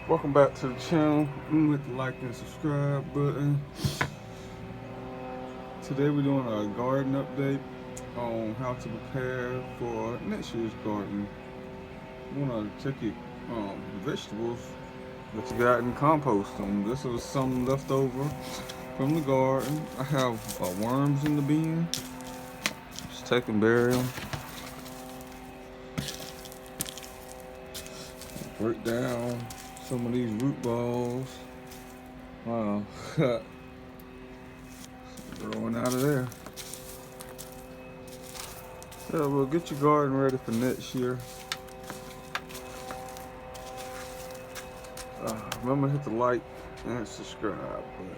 Welcome back to the channel. Hit the like and subscribe button. Today we're doing a garden update on how to prepare for next year's garden. You want to check your vegetables that you got in compost. This was some left over from the garden. I have worms in the bin. Just take and bury them. Break down some of these root balls. Wow. Growing out of there. Yeah, well, get your garden ready for next year. Remember to hit the like and subscribe button.